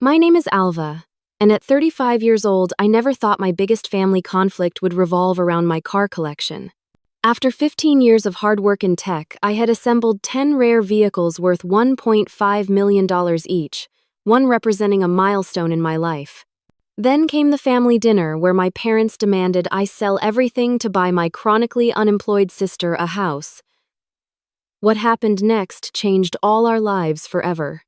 My name is Alva, and at 35 years old, I never thought my biggest family conflict would revolve around my car collection. After 15 years of hard work in tech, I had assembled 10 rare vehicles worth $1.5 million each, one representing a milestone in my life. Then came the family dinner, where my parents demanded I sell everything to buy my chronically unemployed sister a house. What happened next changed all our lives forever.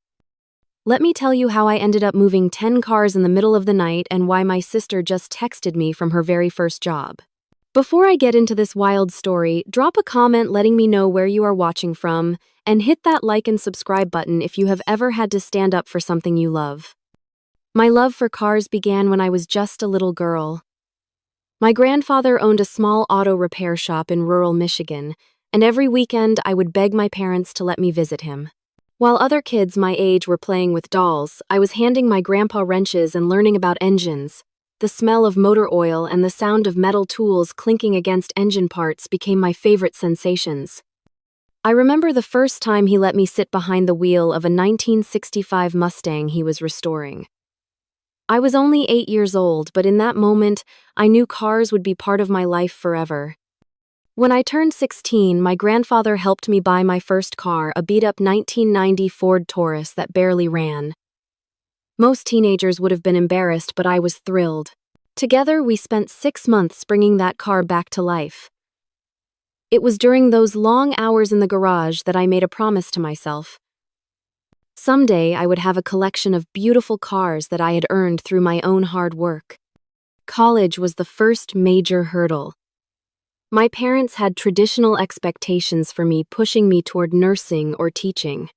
Let me tell you how I ended up moving 10 cars in the middle of the night and why my sister just texted me from her very first job. Before I get into this wild story, drop a comment letting me know where you are watching from, and hit that like and subscribe button if you have ever had to stand up for something you love. My love for cars began when I was just a little girl. My grandfather owned a small auto repair shop in rural Michigan, and every weekend I would beg my parents to let me visit him. While other kids my age were playing with dolls, I was handing my grandpa wrenches and learning about engines. The smell of motor oil and the sound of metal tools clinking against engine parts became my favorite sensations. I remember the first time he let me sit behind the wheel of a 1965 Mustang he was restoring. I was only 8 years old, but in that moment, I knew cars would be part of my life forever. When I turned 16, my grandfather helped me buy my first car, a beat-up 1990 Ford Taurus that barely ran. Most teenagers would have been embarrassed, but I was thrilled. Together, we spent 6 months bringing that car back to life. It was during those long hours in the garage that I made a promise to myself. Someday, I would have a collection of beautiful cars that I had earned through my own hard work. College was the first major hurdle. My parents had traditional expectations for me, pushing me toward nursing or teaching.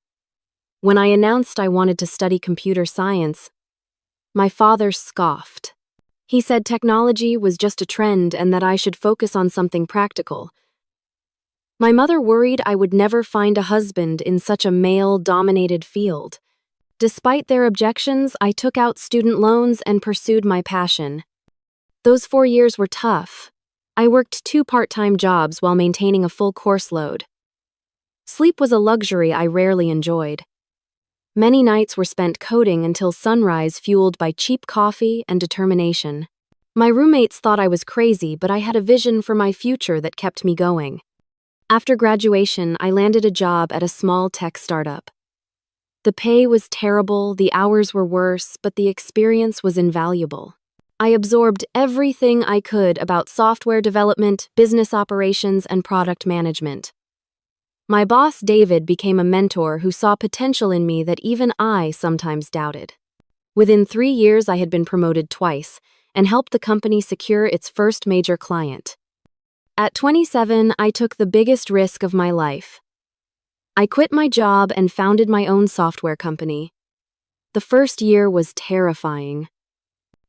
When I announced I wanted to study computer science, my father scoffed. He said technology was just a trend and that I should focus on something practical. My mother worried I would never find a husband in such a male-dominated field. Despite their objections, I took out student loans and pursued my passion. Those 4 years were tough. I worked 2 part-time jobs while maintaining a full course load. Sleep was a luxury I rarely enjoyed. Many nights were spent coding until sunrise, fueled by cheap coffee and determination. My roommates thought I was crazy, but I had a vision for my future that kept me going. After graduation, I landed a job at a small tech startup. The pay was terrible, the hours were worse, but the experience was invaluable. I absorbed everything I could about software development, business operations, and product management. My boss, David, became a mentor who saw potential in me that even I sometimes doubted. Within 3 years, I had been promoted twice and helped the company secure its first major client. At 27, I took the biggest risk of my life. I quit my job and founded my own software company. The first year was terrifying.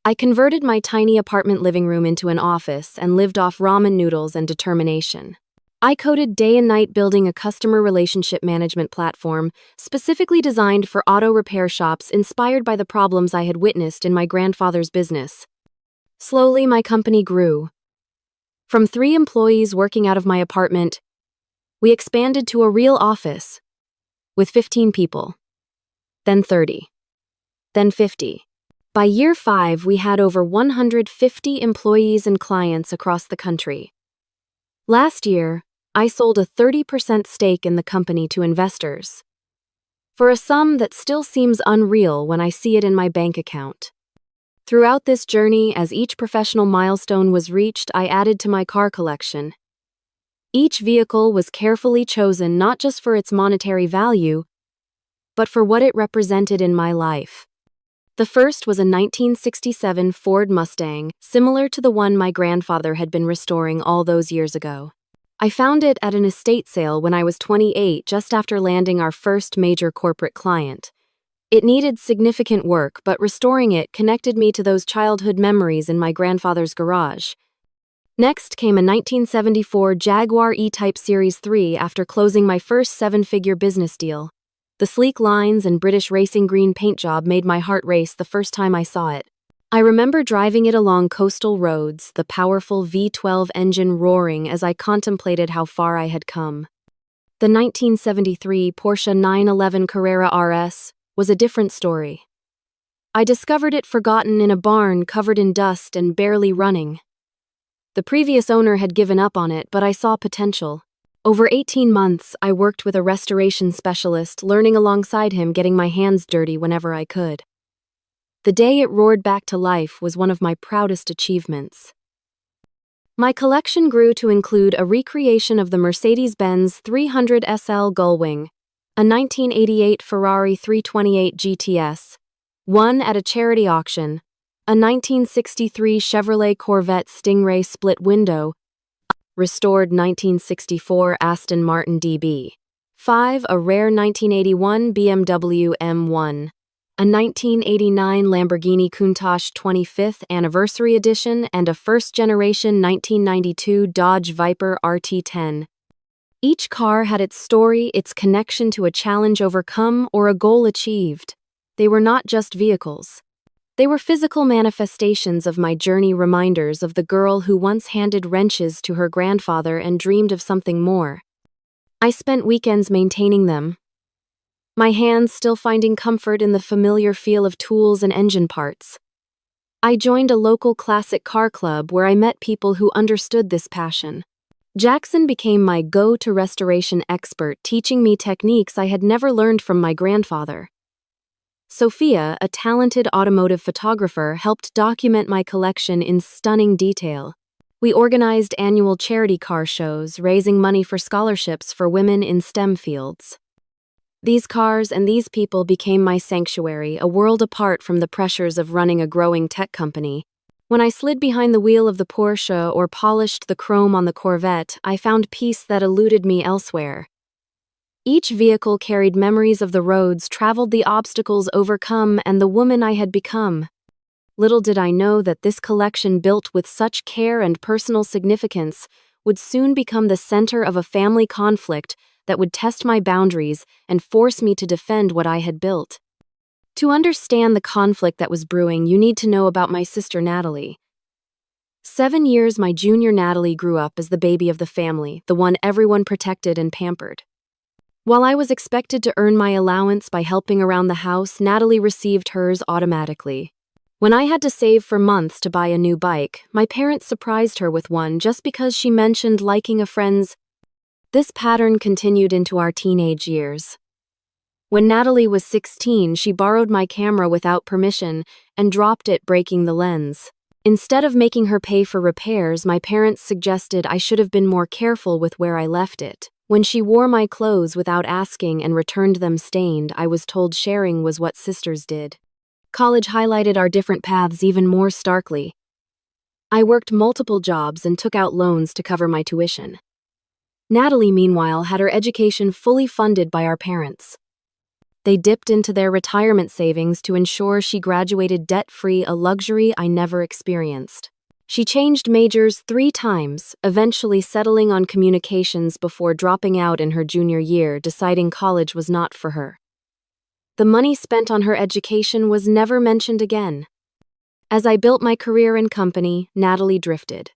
I converted my tiny apartment living room into an office and lived off ramen noodles and determination. I coded day and night, building a customer relationship management platform specifically designed for auto repair shops, inspired by the problems I had witnessed in my grandfather's business. Slowly, my company grew. From 3 employees working out of my apartment, we expanded to a real office with 15 people, then 30, then 50. By year 5, we had over 150 employees and clients across the country. Last year, I sold a 30% stake in the company to investors, for a sum that still seems unreal when I see it in my bank account. Throughout this journey, as each professional milestone was reached, I added to my car collection. Each vehicle was carefully chosen not just for its monetary value, but for what it represented in my life. The first was a 1967 Ford Mustang, similar to the one my grandfather had been restoring all those years ago. I found it at an estate sale when I was 28, just after landing our first major corporate client. It needed significant work, but restoring it connected me to those childhood memories in my grandfather's garage. Next came a 1974 Jaguar E-Type Series 3 after closing my first 7-figure business deal. The sleek lines and British racing green paint job made my heart race the first time I saw it. I remember driving it along coastal roads, the powerful V12 engine roaring as I contemplated how far I had come. The 1973 Porsche 911 Carrera RS was a different story. I discovered it forgotten in a barn covered in dust and barely running. The previous owner had given up on it, but I saw potential. Over 18 months, I worked with a restoration specialist, learning alongside him, getting my hands dirty whenever I could. The day it roared back to life was one of my proudest achievements. My collection grew to include a recreation of the Mercedes-Benz 300 SL Gullwing, a 1988 Ferrari 328 GTS, one at a charity auction, a 1963 Chevrolet Corvette Stingray split window, restored 1964 Aston Martin DB, 5 a rare 1981 BMW M1, a 1989 Lamborghini Countach 25th Anniversary Edition, and a first-generation 1992 Dodge Viper RT10. Each car had its story, its connection to a challenge overcome or a goal achieved. They were not just vehicles. They were physical manifestations of my journey, reminders of the girl who once handed wrenches to her grandfather and dreamed of something more. I spent weekends maintaining them, my hands still finding comfort in the familiar feel of tools and engine parts. I joined a local classic car club where I met people who understood this passion. Jackson became my go-to restoration expert, teaching me techniques I had never learned from my grandfather. Sophia, a talented automotive photographer, helped document my collection in stunning detail. We organized annual charity car shows, raising money for scholarships for women in STEM fields. These cars and these people became my sanctuary, a world apart from the pressures of running a growing tech company. When I slid behind the wheel of the Porsche or polished the chrome on the Corvette, I found peace that eluded me elsewhere. Each vehicle carried memories of the roads traveled, the obstacles overcome, and the woman I had become. Little did I know that this collection, built with such care and personal significance, would soon become the center of a family conflict that would test my boundaries and force me to defend what I had built. To understand the conflict that was brewing, you need to know about my sister Natalie. 7 years my junior Natalie grew up as the baby of the family, the one everyone protected and pampered. While I was expected to earn my allowance by helping around the house, Natalie received hers automatically. When I had to save for months to buy a new bike, my parents surprised her with one just because she mentioned liking a friend's. This pattern continued into our teenage years. When Natalie was 16, she borrowed my camera without permission and dropped it, breaking the lens. Instead of making her pay for repairs, my parents suggested I should have been more careful with where I left it. When she wore my clothes without asking and returned them stained, I was told sharing was what sisters did. College highlighted our different paths even more starkly. I worked multiple jobs and took out loans to cover my tuition. Natalie, meanwhile, had her education fully funded by our parents. They dipped into their retirement savings to ensure she graduated debt-free, a luxury I never experienced. She changed majors 3 times, eventually settling on communications before dropping out in her junior year, deciding college was not for her. The money spent on her education was never mentioned again. As I built my career and company, Natalie drifted.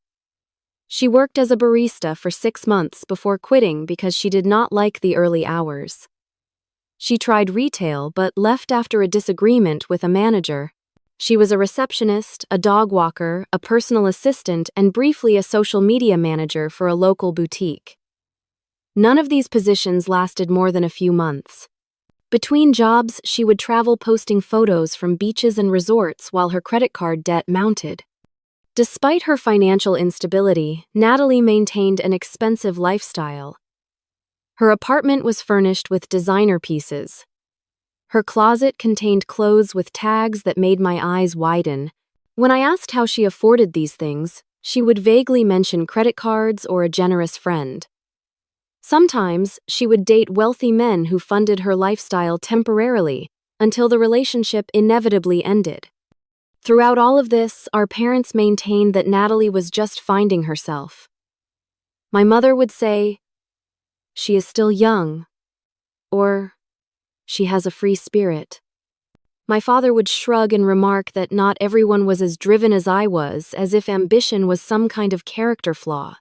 She worked as a barista for 6 months before quitting because she did not like the early hours. She tried retail but left after a disagreement with a manager. She was a receptionist, a dog walker, a personal assistant, and briefly a social media manager for a local boutique. None of these positions lasted more than a few months. Between jobs, she would travel posting photos from beaches and resorts while her credit card debt mounted. Despite her financial instability, Natalie maintained an expensive lifestyle. Her apartment was furnished with designer pieces. Her closet contained clothes with tags that made my eyes widen. When I asked how she afforded these things, she would vaguely mention credit cards or a generous friend. Sometimes, she would date wealthy men who funded her lifestyle temporarily, until the relationship inevitably ended. Throughout all of this, our parents maintained that Natalie was just finding herself. My mother would say, "She is still young," or "She has a free spirit." My father would shrug and remark that not everyone was as driven as I was, as if ambition was some kind of character flaw.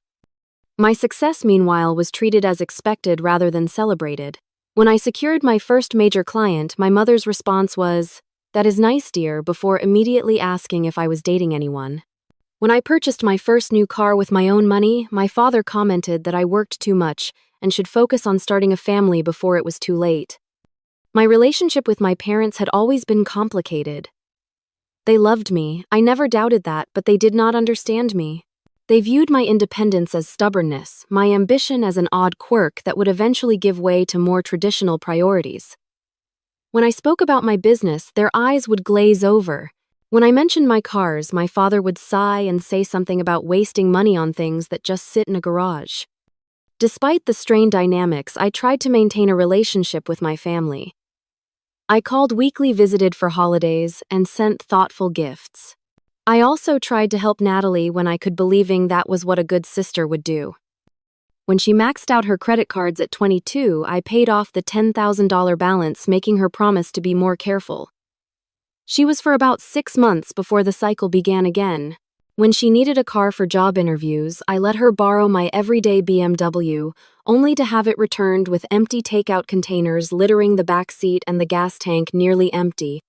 My success, meanwhile, was treated as expected rather than celebrated. When I secured my first major client, my mother's response was, "That is nice, dear," before immediately asking if I was dating anyone. When I purchased my first new car with my own money, my father commented that I worked too much and should focus on starting a family before it was too late. My relationship with my parents had always been complicated. They loved me, I never doubted that, but they did not understand me. They viewed my independence as stubbornness, my ambition as an odd quirk that would eventually give way to more traditional priorities. When I spoke about my business, their eyes would glaze over. When I mentioned my cars, my father would sigh and say something about wasting money on things that just sit in a garage. Despite the strained dynamics, I tried to maintain a relationship with my family. I called weekly, visited for holidays, and sent thoughtful gifts. I also tried to help Natalie when I could, believing that was what a good sister would do. When she maxed out her credit cards at 22, I paid off the $10,000 balance, making her promise to be more careful. She was for about 6 months before the cycle began again. When she needed a car for job interviews, I let her borrow my everyday BMW, only to have it returned with empty takeout containers littering the back seat and the gas tank nearly empty.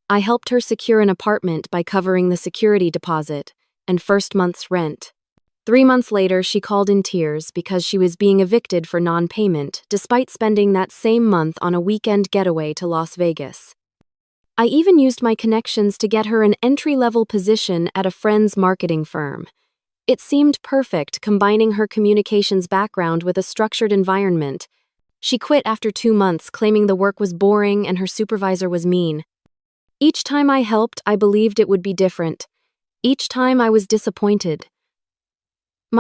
I helped her secure an apartment by covering the security deposit and first month's rent. 3 months later, she called in tears because she was being evicted for non-payment, despite spending that same month on a weekend getaway to Las Vegas. I even used my connections to get her an entry-level position at a friend's marketing firm. It seemed perfect, combining her communications background with a structured environment. She quit after 2 months, claiming the work was boring and her supervisor was mean. Each time I helped, I believed it would be different. Each time I was disappointed.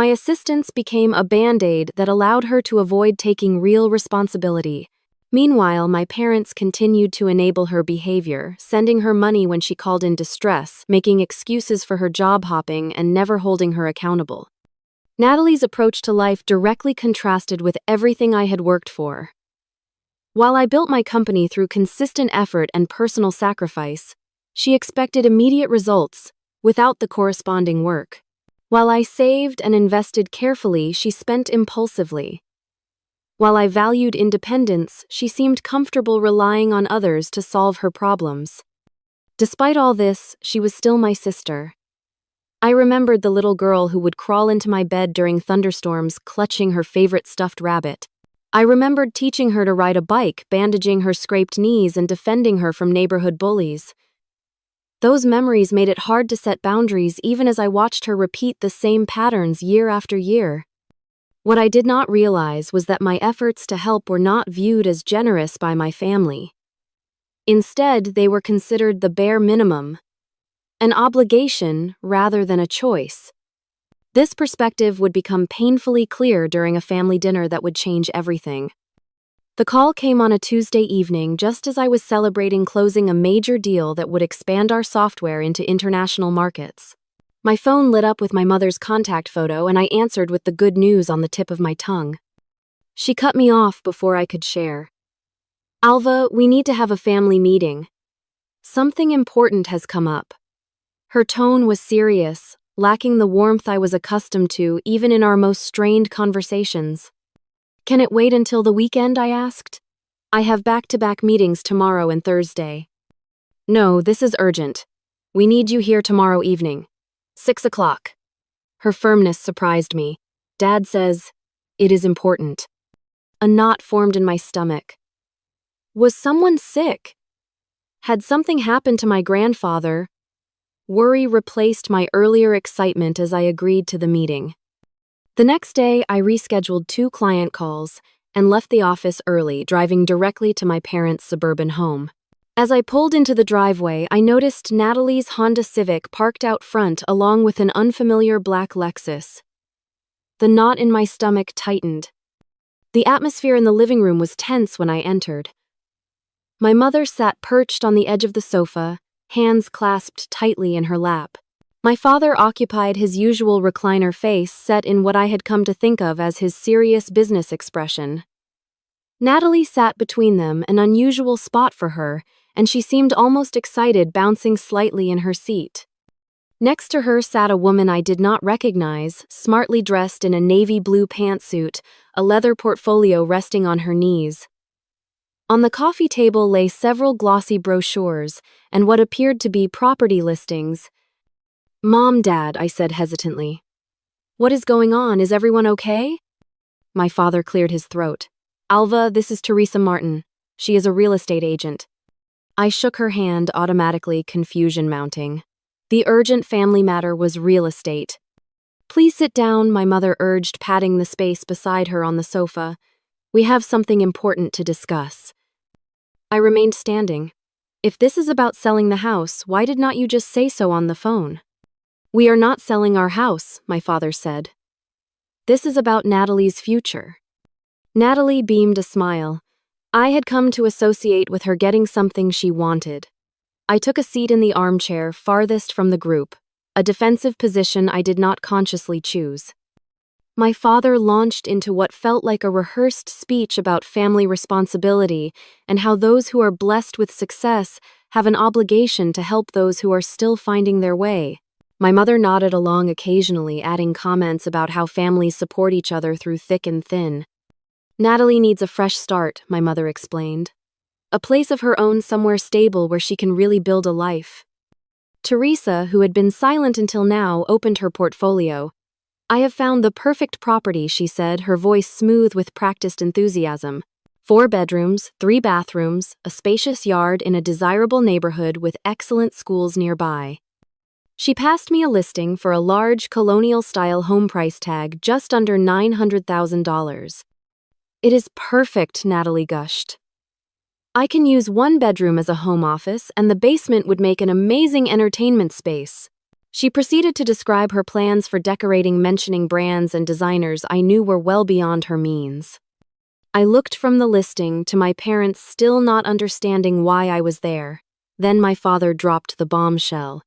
My assistance became a band-aid that allowed her to avoid taking real responsibility. Meanwhile, my parents continued to enable her behavior, sending her money when she called in distress, making excuses for her job hopping, and never holding her accountable. Natalie's approach to life directly contrasted with everything I had worked for. While I built my company through consistent effort and personal sacrifice, she expected immediate results without the corresponding work. While I saved and invested carefully, she spent impulsively. While I valued independence, she seemed comfortable relying on others to solve her problems. Despite all this, she was still my sister. I remembered the little girl who would crawl into my bed during thunderstorms, clutching her favorite stuffed rabbit. I remembered teaching her to ride a bike, bandaging her scraped knees, and defending her from neighborhood bullies. Those memories made it hard to set boundaries, even as I watched her repeat the same patterns year after year. What I did not realize was that my efforts to help were not viewed as generous by my family. Instead, they were considered the bare minimum, an obligation rather than a choice. This perspective would become painfully clear during a family dinner that would change everything. The call came on a Tuesday evening, just as I was celebrating closing a major deal that would expand our software into international markets. My phone lit up with my mother's contact photo, and I answered with the good news on the tip of my tongue. She cut me off before I could share. "Alva, we need to have a family meeting. Something important has come up." Her tone was serious, lacking the warmth I was accustomed to even in our most strained conversations. "Can it wait until the weekend?" I asked. "I have back-to-back meetings tomorrow and Thursday." "No, this is urgent. We need you here tomorrow evening. 6 o'clock. Her firmness surprised me. Dad says, "It is important." A knot formed in my stomach. Was someone sick? Had something happened to my grandfather? Worry replaced my earlier excitement as I agreed to the meeting. The next day, I rescheduled 2 client calls and left the office early, driving directly to my parents' suburban home. As I pulled into the driveway, I noticed Natalie's Honda Civic parked out front along with an unfamiliar black Lexus. The knot in my stomach tightened. The atmosphere in the living room was tense when I entered. My mother sat perched on the edge of the sofa, hands clasped tightly in her lap. My father occupied his usual recliner face, set in what I had come to think of as his serious business expression. Natalie sat between them, an unusual spot for her, and she seemed almost excited, bouncing slightly in her seat. Next to her sat a woman I did not recognize, smartly dressed in a navy blue pantsuit, a leather portfolio resting on her knees. On the coffee table lay several glossy brochures and what appeared to be property listings. "Mom, Dad," I said hesitantly. "What is going on? Is everyone okay?" My father cleared his throat. "Alva, this is Teresa Martin. She is a real estate agent." I shook her hand, automatically, confusion mounting. The urgent family matter was real estate. "Please sit down," my mother urged, patting the space beside her on the sofa. "We have something important to discuss." I remained standing. "If this is about selling the house, why did not you just say so on the phone?" "We are not selling our house," my father said. "This is about Natalie's future." Natalie beamed a smile. I had come to associate with her getting something she wanted. I took a seat in the armchair farthest from the group, a defensive position I did not consciously choose. My father launched into what felt like a rehearsed speech about family responsibility and how those who are blessed with success have an obligation to help those who are still finding their way. My mother nodded along occasionally, adding comments about how families support each other through thick and thin. "Natalie needs a fresh start," my mother explained. "A place of her own somewhere stable where she can really build a life." Teresa, who had been silent until now, opened her portfolio. "I have found the perfect property," she said, her voice smooth with practiced enthusiasm. 4 bedrooms, 3 bathrooms, a spacious yard in a desirable neighborhood with excellent schools nearby. She passed me a listing for a large colonial-style home price tag just under $900,000. "It is perfect," Natalie gushed. "I can use 1 bedroom as a home office, and the basement would make an amazing entertainment space." She proceeded to describe her plans for decorating, mentioning brands and designers I knew were well beyond her means. I looked from the listing to my parents, still not understanding why I was there. Then my father dropped the bombshell.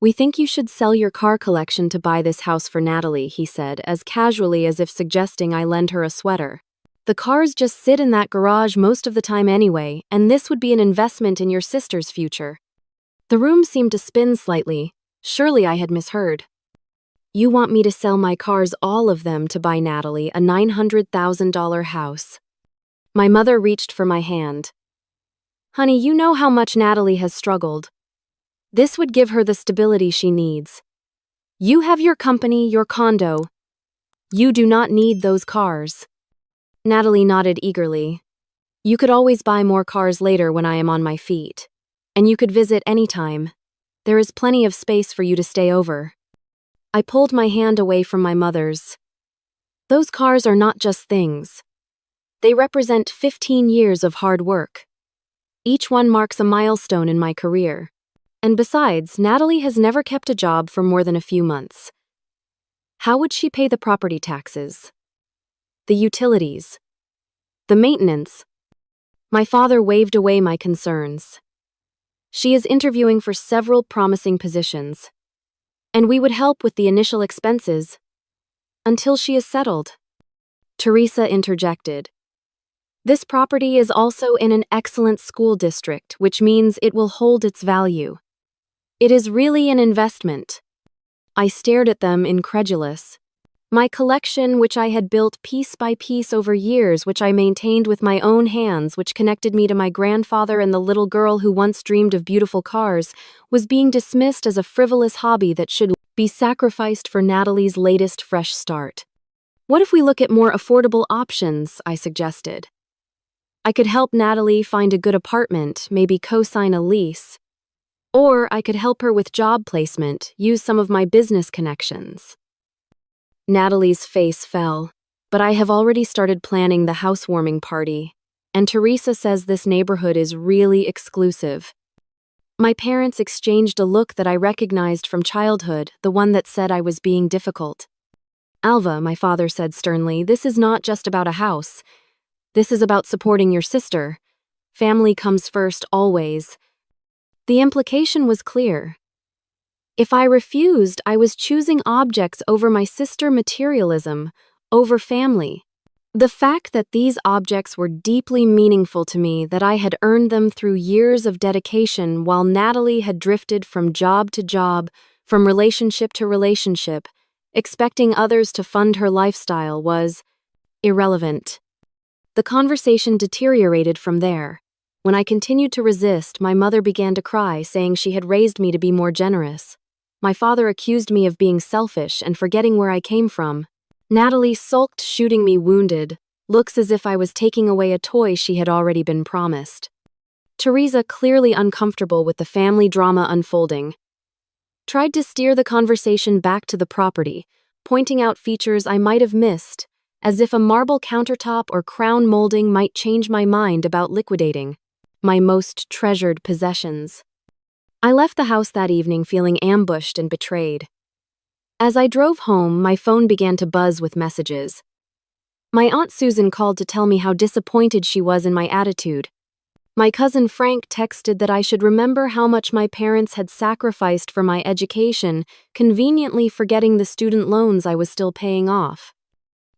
"We think you should sell your car collection to buy this house for Natalie," he said, as casually as if suggesting I lend her a sweater. "The cars just sit in that garage most of the time anyway, and this would be an investment in your sister's future." The room seemed to spin slightly. Surely I had misheard. "You want me to sell my cars, all of them, to buy Natalie a $900,000 house?" My mother reached for my hand. "Honey, you know how much Natalie has struggled. This would give her the stability she needs. You have your company, your condo. You do not need those cars." Natalie nodded eagerly. "You could always buy more cars later when I am on my feet. And you could visit anytime. There is plenty of space for you to stay over." I pulled my hand away from my mother's. "Those cars are not just things. They represent 15 years of hard work. Each one marks a milestone in my career. And besides, Natalie has never kept a job for more than a few months. How would she pay the property taxes? The utilities? The maintenance?" My father waved away my concerns. "She is interviewing for several promising positions. And we would help with the initial expenses until she is settled." Teresa interjected. "This property is also in an excellent school district, which means it will hold its value. It is really an investment." I stared at them, incredulous. My collection, which I had built piece by piece over years, which I maintained with my own hands, which connected me to my grandfather and the little girl who once dreamed of beautiful cars, was being dismissed as a frivolous hobby that should be sacrificed for Natalie's latest fresh start. "What if we look at more affordable options?" I suggested. "I could help Natalie find a good apartment, maybe co-sign a lease. Or I could help her with job placement, use some of my business connections." Natalie's face fell. "But I have already started planning the housewarming party, and Teresa says this neighborhood is really exclusive." My parents exchanged a look that I recognized from childhood, the one that said I was being difficult. "Alva," my father said sternly, "this is not just about a house. This is about supporting your sister. Family comes first, always." The implication was clear. If I refused, I was choosing objects over my sister, materialism over family. The fact that these objects were deeply meaningful to me, that I had earned them through years of dedication while Natalie had drifted from job to job, from relationship to relationship, expecting others to fund her lifestyle, was irrelevant. The conversation deteriorated from there. When I continued to resist, my mother began to cry, saying she had raised me to be more generous. My father accused me of being selfish and forgetting where I came from. Natalie sulked, shooting me wounded, looks as if I was taking away a toy she had already been promised. Teresa, clearly uncomfortable with the family drama unfolding, tried to steer the conversation back to the property, pointing out features I might have missed, as if a marble countertop or crown molding might change my mind about liquidating my most treasured possessions. I left the house that evening feeling ambushed and betrayed. As I drove home, my phone began to buzz with messages. My Aunt Susan called to tell me how disappointed she was in my attitude. My cousin Frank texted that I should remember how much my parents had sacrificed for my education, conveniently forgetting the student loans I was still paying off.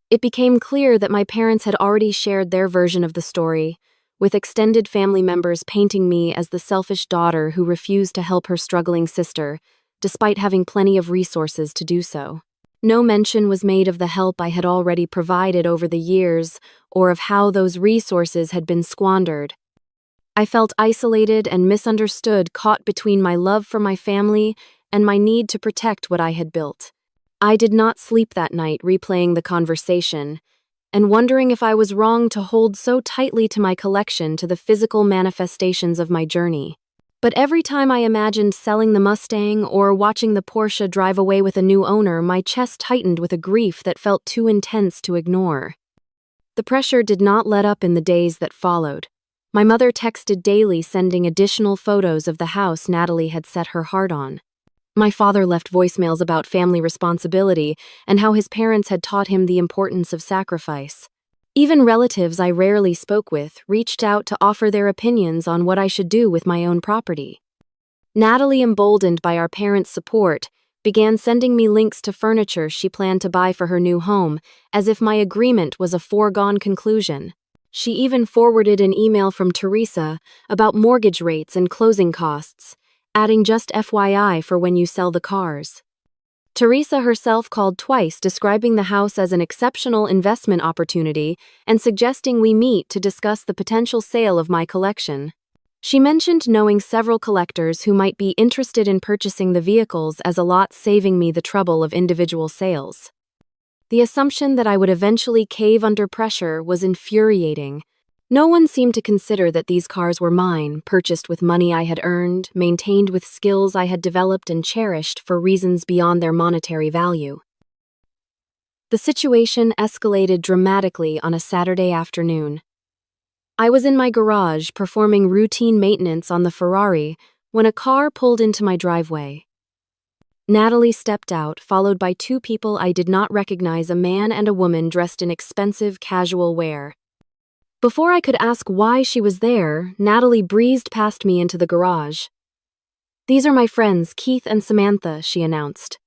It became clear that my parents had already shared their version of the story, with extended family members painting me as the selfish daughter who refused to help her struggling sister, despite having plenty of resources to do so. No mention was made of the help I had already provided over the years, or of how those resources had been squandered. I felt isolated and misunderstood, caught between my love for my family and my need to protect what I had built. I did not sleep that night, replaying the conversation, and wondering if I was wrong to hold so tightly to my collection, to the physical manifestations of my journey. But every time I imagined selling the Mustang or watching the Porsche drive away with a new owner, my chest tightened with a grief that felt too intense to ignore. The pressure did not let up in the days that followed. My mother texted daily, sending additional photos of the house Natalie had set her heart on. My father left voicemails about family responsibility and how his parents had taught him the importance of sacrifice. Even relatives I rarely spoke with reached out to offer their opinions on what I should do with my own property. Natalie, emboldened by our parents' support, began sending me links to furniture she planned to buy for her new home, as if my agreement was a foregone conclusion. She even forwarded an email from Teresa about mortgage rates and closing costs, adding just FYI for when you sell the cars. Teresa herself called twice, describing the house as an exceptional investment opportunity and suggesting we meet to discuss the potential sale of my collection. She mentioned knowing several collectors who might be interested in purchasing the vehicles as a lot, saving me the trouble of individual sales. The assumption that I would eventually cave under pressure was infuriating. No one seemed to consider that these cars were mine, purchased with money I had earned, maintained with skills I had developed and cherished for reasons beyond their monetary value. The situation escalated dramatically on a Saturday afternoon. I was in my garage performing routine maintenance on the Ferrari when a car pulled into my driveway. Natalie stepped out, followed by two people I did not recognize, a man and a woman dressed in expensive casual wear. Before I could ask why she was there, Natalie breezed past me into the garage. "These are my friends, Keith and Samantha," she announced.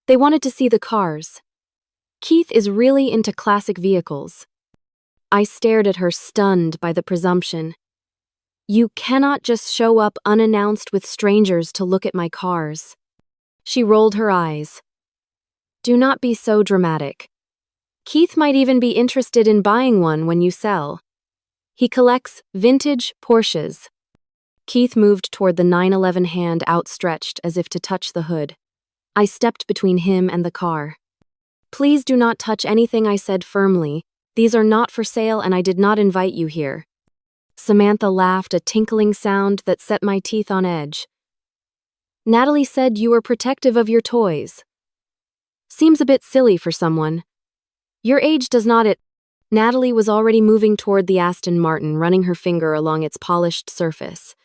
"They wanted to see the cars. Keith is really into classic vehicles." I stared at her, stunned by the presumption. "You cannot just show up unannounced with strangers to look at my cars." She rolled her eyes. "Do not be so dramatic. Keith might even be interested in buying one when you sell. He collects vintage Porsches." Keith moved toward the 911, hand outstretched as if to touch the hood. I stepped between him and the car. "Please do not touch anything," I said firmly. "These are not for sale and I did not invite you here." Samantha laughed, a tinkling sound that set my teeth on edge. "Natalie said you were protective of your toys. Seems a bit silly for someone your age, does not it?" Natalie was already moving toward the Aston Martin, running her finger along its polished surface.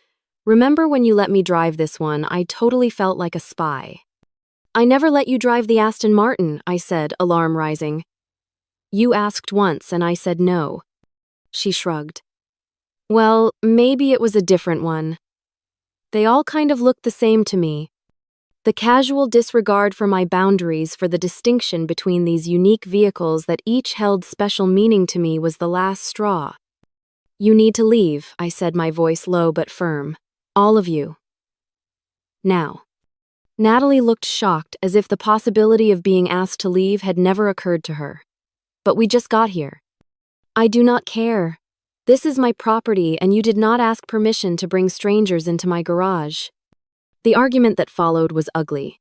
"Remember when you let me drive this one? I totally felt like a spy." "I never let you drive the Aston Martin," I said, alarm rising. "You asked once and I said no." She shrugged. "Well, maybe it was a different one. They all kind of looked the same to me." The casual disregard for my boundaries, for the distinction between these unique vehicles that each held special meaning to me, was the last straw. "You need to leave," I said, my voice low but firm. "All of you. Now." Natalie looked shocked, as if the possibility of being asked to leave had never occurred to her. "But we just got here." I do not care. This is my property and you did not ask permission to bring strangers into my garage. The argument that followed was ugly.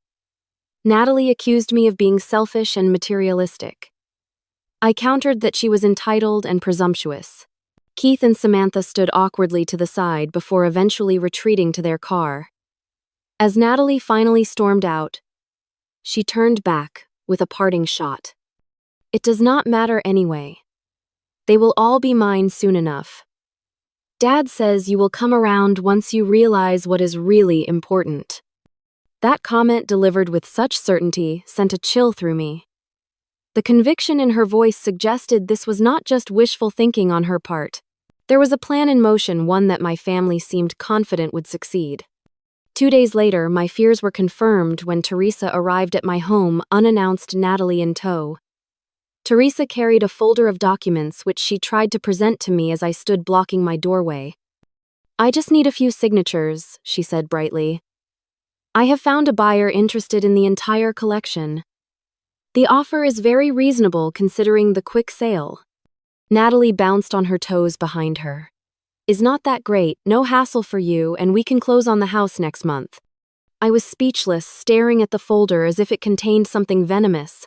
Natalie accused me of being selfish and materialistic. I countered that she was entitled and presumptuous. Keith and Samantha stood awkwardly to the side before eventually retreating to their car. As Natalie finally stormed out, she turned back with a parting shot. It does not matter anyway. They will all be mine soon enough. Dad says you will come around once you realize what is really important. That comment, delivered with such certainty, sent a chill through me. The conviction in her voice suggested this was not just wishful thinking on her part. There was a plan in motion, one that my family seemed confident would succeed. 2 days later, my fears were confirmed when Teresa arrived at my home, unannounced, Natalie in tow. Teresa carried a folder of documents which she tried to present to me as I stood blocking my doorway. I just need a few signatures, she said brightly. I have found a buyer interested in the entire collection. The offer is very reasonable considering the quick sale. Natalie bounced on her toes behind her. Is not that great? No hassle for you, and we can close on the house next month. I was speechless, staring at the folder as if it contained something venomous.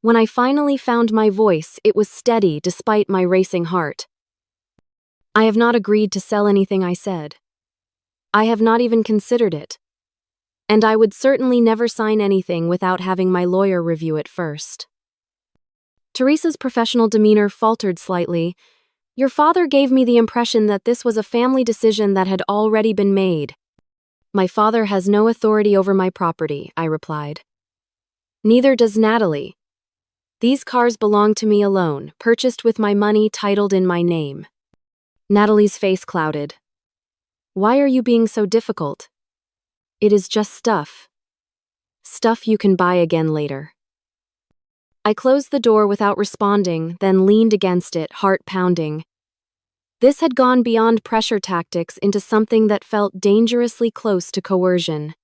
When I finally found my voice, it was steady despite my racing heart. I have not agreed to sell anything, I said. I have not even considered it. And I would certainly never sign anything without having my lawyer review it first. Teresa's professional demeanor faltered slightly. Your father gave me the impression that this was a family decision that had already been made. My father has no authority over my property, I replied. Neither does Natalie. These cars belong to me alone, purchased with my money, titled in my name. Natalie's face clouded. Why are you being so difficult? It is just stuff. Stuff you can buy again later. I closed the door without responding, then leaned against it, heart pounding. This had gone beyond pressure tactics into something that felt dangerously close to coercion.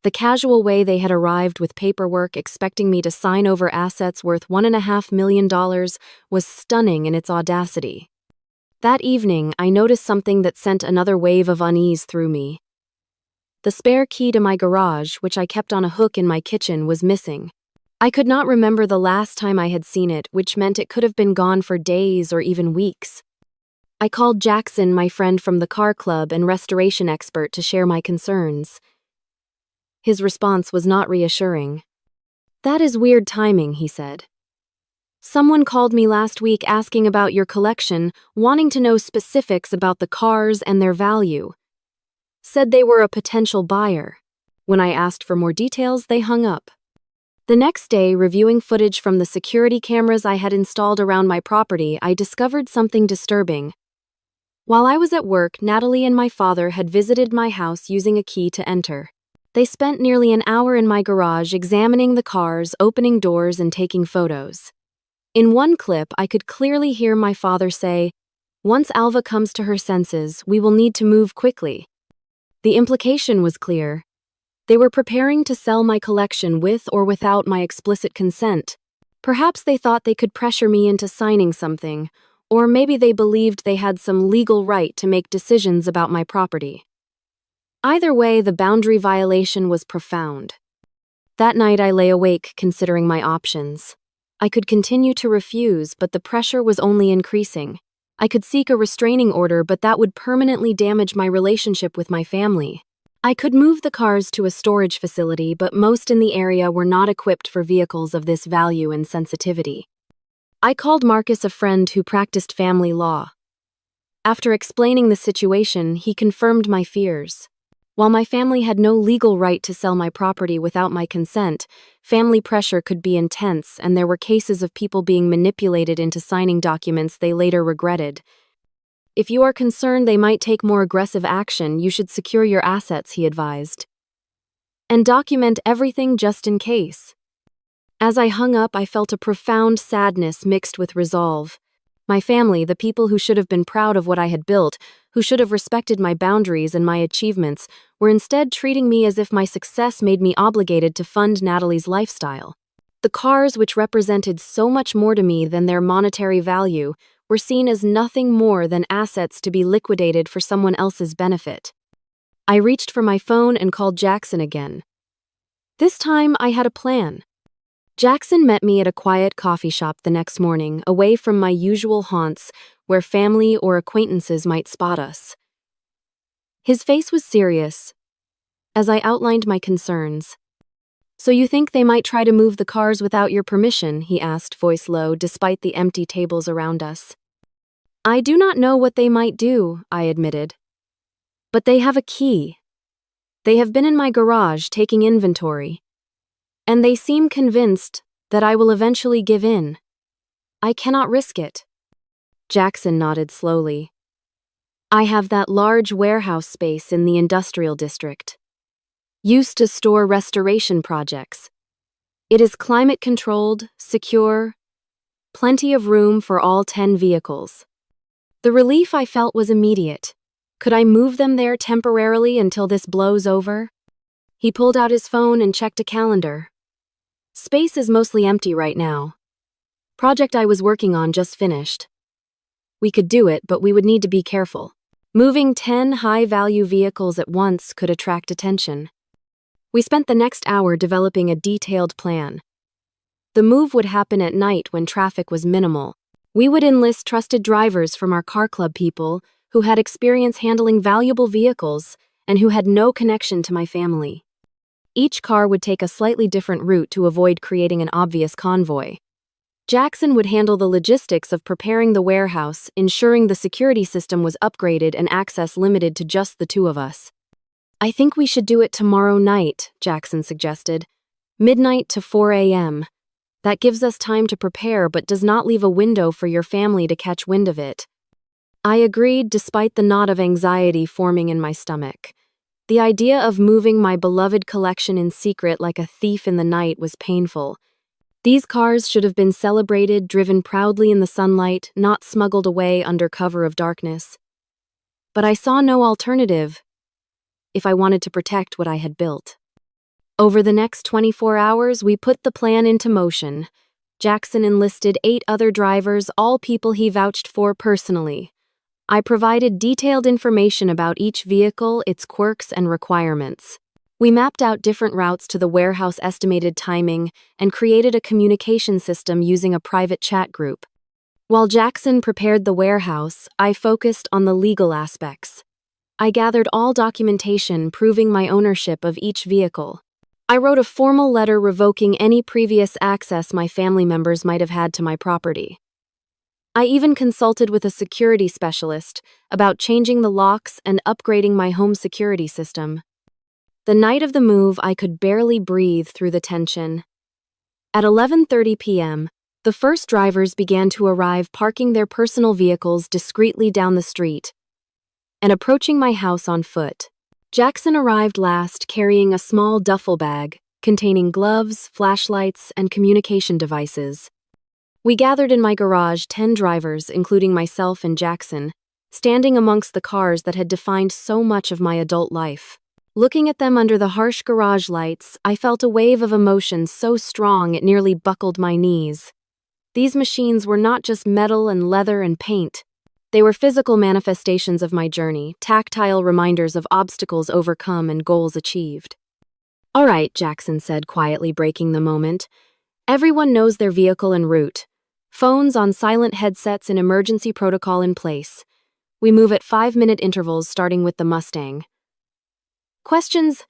The casual way they had arrived with paperwork expecting me to sign over assets worth $1.5 million was stunning in its audacity. That evening, I noticed something that sent another wave of unease through me. The spare key to my garage, which I kept on a hook in my kitchen, was missing. I could not remember the last time I had seen it, which meant it could have been gone for days or even weeks. I called Jackson, my friend from the car club and restoration expert, to share my concerns. His response was not reassuring. That is weird timing, he said. Someone called me last week asking about your collection, wanting to know specifics about the cars and their value. Said they were a potential buyer. When I asked for more details, they hung up. The next day, reviewing footage from the security cameras I had installed around my property, I discovered something disturbing. While I was at work, Natalie and my father had visited my house using a key to enter. They spent nearly an hour in my garage examining the cars, opening doors, and taking photos. In one clip, I could clearly hear my father say, "Once Alva comes to her senses, we will need to move quickly." The implication was clear. They were preparing to sell my collection with or without my explicit consent. Perhaps they thought they could pressure me into signing something, or maybe they believed they had some legal right to make decisions about my property. Either way, the boundary violation was profound. That night I lay awake considering my options. I could continue to refuse, but the pressure was only increasing. I could seek a restraining order, but that would permanently damage my relationship with my family. I could move the cars to a storage facility, but most in the area were not equipped for vehicles of this value and sensitivity. I called Marcus, a friend who practiced family law. After explaining the situation, he confirmed my fears. While my family had no legal right to sell my property without my consent, family pressure could be intense, and there were cases of people being manipulated into signing documents they later regretted. If you are concerned they might take more aggressive action, you should secure your assets, he advised. And document everything just in case. As I hung up, I felt a profound sadness mixed with resolve. My family, the people who should have been proud of what I had built, who should have respected my boundaries and my achievements, were instead treating me as if my success made me obligated to fund Natalie's lifestyle. The cars, which represented so much more to me than their monetary value, were seen as nothing more than assets to be liquidated for someone else's benefit. I reached for my phone and called Jackson again. This time, I had a plan. Jackson met me at a quiet coffee shop the next morning, away from my usual haunts where family or acquaintances might spot us. His face was serious as I outlined my concerns. "So you think they might try to move the cars without your permission?" he asked, voice low, despite the empty tables around us. "I do not know what they might do," I admitted. "But they have a key. They have been in my garage taking inventory. And they seem convinced that I will eventually give in. I cannot risk it." Jackson nodded slowly. "I have that large warehouse space in the industrial district, used to store restoration projects. It is climate-controlled, secure, plenty of room for all 10 vehicles." The relief I felt was immediate. Could I move them there temporarily until this blows over? He pulled out his phone and checked a calendar. "Space is mostly empty right now. Project I was working on just finished. We could do it, but we would need to be careful. Moving 10 high-value vehicles at once could attract attention." We spent the next hour developing a detailed plan. The move would happen at night when traffic was minimal. We would enlist trusted drivers from our car club people who had experience handling valuable vehicles and who had no connection to my family. Each car would take a slightly different route to avoid creating an obvious convoy. Jackson would handle the logistics of preparing the warehouse, ensuring the security system was upgraded and access limited to just the two of us. "I think we should do it tomorrow night," Jackson suggested. "Midnight to 4 a.m. That gives us time to prepare but does not leave a window for your family to catch wind of it." I agreed despite the knot of anxiety forming in my stomach. The idea of moving my beloved collection in secret like a thief in the night was painful. These cars should have been celebrated, driven proudly in the sunlight, not smuggled away under cover of darkness. But I saw no alternative if I wanted to protect what I had built. Over the next 24 hours, we put the plan into motion. Jackson enlisted 8 other drivers, all people he vouched for personally. I provided detailed information about each vehicle, its quirks, and requirements. We mapped out different routes to the warehouse, estimated timing, and created a communication system using a private chat group. While Jackson prepared the warehouse, I focused on the legal aspects. I gathered all documentation proving my ownership of each vehicle. I wrote a formal letter revoking any previous access my family members might have had to my property. I even consulted with a security specialist about changing the locks and upgrading my home security system. The night of the move, I could barely breathe through the tension. At 11:30 p.m., the first drivers began to arrive, parking their personal vehicles discreetly down the street and approaching my house on foot. Jackson arrived last, carrying a small duffel bag containing gloves, flashlights, and communication devices. We gathered in my garage, 10 drivers, including myself and Jackson, standing amongst the cars that had defined so much of my adult life. Looking at them under the harsh garage lights, I felt a wave of emotion so strong it nearly buckled my knees. These machines were not just metal and leather and paint. They were physical manifestations of my journey, tactile reminders of obstacles overcome and goals achieved. "All right," Jackson said, quietly breaking the moment. "Everyone knows their vehicle en route. Phones on silent headsets and emergency protocol in place. We move at 5-minute intervals, starting with the Mustang. Questions?"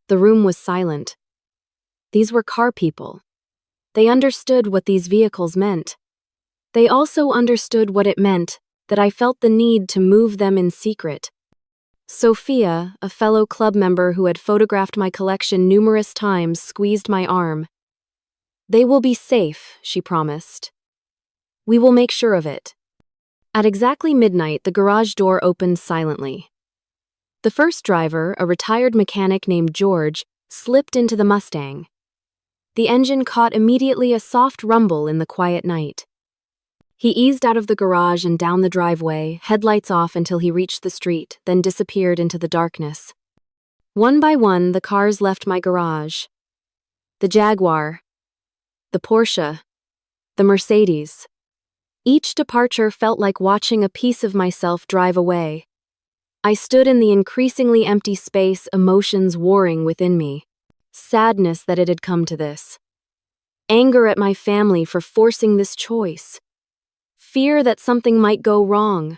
The room was silent. These were car people. They understood what these vehicles meant. They also understood what it meant that I felt the need to move them in secret. Sophia, a fellow club member who had photographed my collection numerous times, squeezed my arm. "They will be safe," she promised. "We will make sure of it." At exactly midnight, the garage door opened silently. The first driver, a retired mechanic named George, slipped into the Mustang. The engine caught immediately, a soft rumble in the quiet night. He eased out of the garage and down the driveway, headlights off until he reached the street, then disappeared into the darkness. One by one, the cars left my garage. The Jaguar, the Porsche, the Mercedes. Each departure felt like watching a piece of myself drive away. I stood in the increasingly empty space, emotions warring within me. Sadness that it had come to this. Anger at my family for forcing this choice. Fear that something might go wrong.